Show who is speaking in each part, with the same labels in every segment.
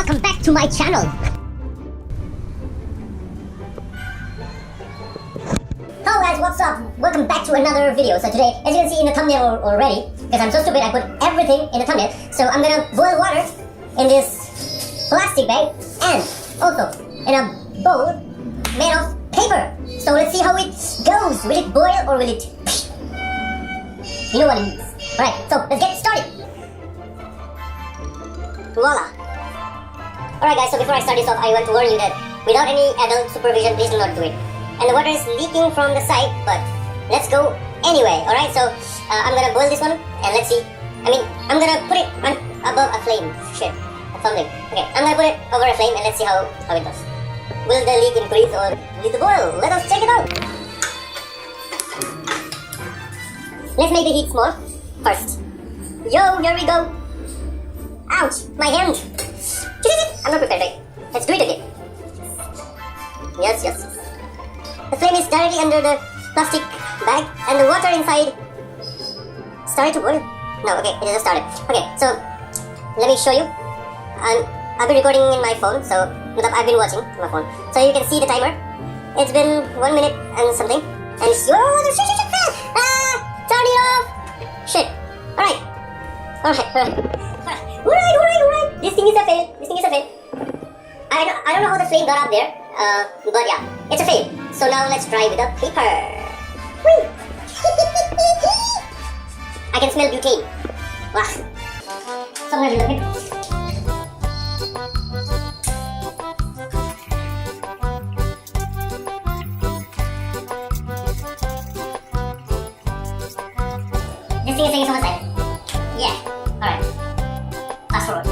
Speaker 1: welcome back to my channel. Hello guys, what's up? Welcome back to another video. So today, as you can see in the thumbnail already, because I'm so stupid, I put everything in the thumbnail. So I'm gonna boil water in this plastic bag and also in a bowl made of paper. So let's see how it goes. Will it boil or will it... You know what it means. Alright, so let's get started. Voila. Alright guys, so before I start this off, I want to warn you that without any adult supervision, please do not do it. And the water is leaking from the side, but let's go anyway. Alright, so I'm gonna boil this one and let's see. I'm gonna put it on above a flame. Shit, something. Okay, I'm gonna put it over a flame and let's see how it goes. Will the leak increase or will it boil? Let us check it out. Let's make the heat small first. Yo, here we go. Ouch, my hand. I'm not prepared, right? Let's do it again. Yes. The flame is directly under the plastic bag and the water inside started to boil. No, okay, it just started. Okay, so let me show you. I've been recording in my phone, so I've been watching my phone. So you can see the timer. It's been 1 minute and something. And it's... turn it off! Shit. Alright. This thing is a fail. I don't know how the flame got up there. But yeah, it's a fail. So now let's try with a paper. Woo! I can smell butane. Wow. So I'm gonna do the paper. This thing is taking so much time. Yeah. Alright. Fast forward.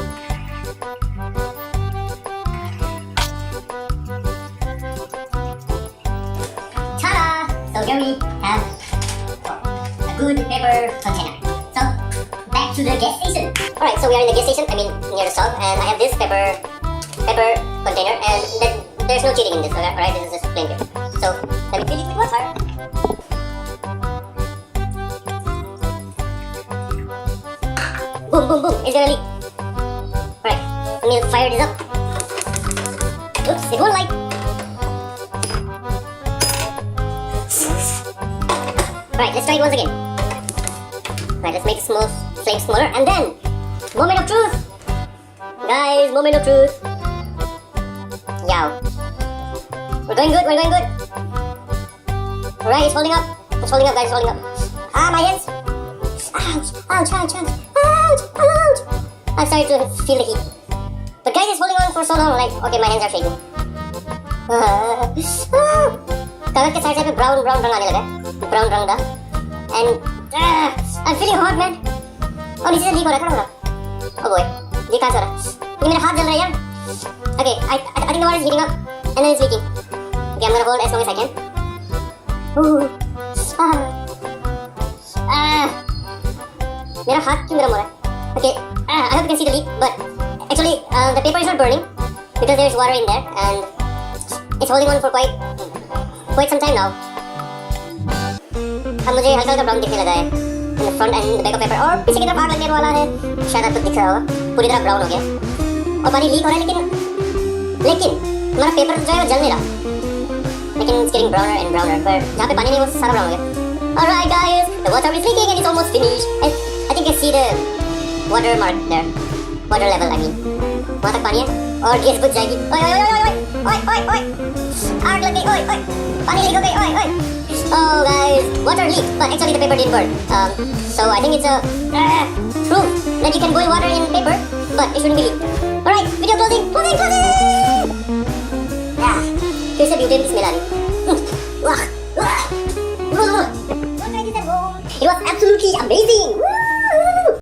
Speaker 1: Ta-da! So here we have a good paper container. So back to the gas station. Alright, so we are in the gas station. Near the stove, and I have this paper container, and there's no cheating in this. Alright, this is just plain paper. So let me fill it with water. Boom, it's gonna leak. Alright, let me fire this up. Oops, it won't light. Alright, let's try it once again. Alright, let's make the flame smaller, and then, moment of truth! Guys, moment of truth. Yow. We're going good. Alright, it's holding up. Guys, it's holding up. My hands. Ouch. I'm starting to feel the heat. But guys, it's holding on for so long, like, okay, my hands are shaking. कागज के side से brown रंग आने लगा है. Brown रंग का. And I'm feeling hot, man. और नीचे से लीक हो रहा है. Oh boy, ये कहाँ से हो रहा है? ये मेरा हाथ जल रहा है यार. Okay, I think the water is heating up and then it's leaking. Okay, I'm gonna hold as long as I can. मेरा हाथ क्यों गर्म हो रहा है? Okay, I hope you can see the leak, but actually the paper is not burning because there is water in there and it's holding on for quite some time now. अब मुझे हल्का ब्राउन दिखने लगा है in the front and the back of paper, और पीछे की तरफ आग लगने वाला है. शायद आपको दिख रहा होगा, पूरी तरह ब्राउन हो गया और पानी लीक हो रहा है, लेकिन हमारा पेपर जो है वो जल नहीं रहा, लेकिन it's getting browner and browner. पर जहाँ पे पानी नहीं वो सारा ब्राउन हो गया. Alright guys, the water is leaking and it's almost finished. I think you see the water mark there. Water level, वहाँ तक पानी है और गैस बुझ जाएगी. ओए आग लग गई. ओए पानी लीक हो गई. Oh guys, water leaked, but actually the paper didn't burn. So I think it's a proof that you can boil water in paper, but it shouldn't be leaked. Alright, video closing. फिर से butane की smell आ रही. It was absolutely amazing.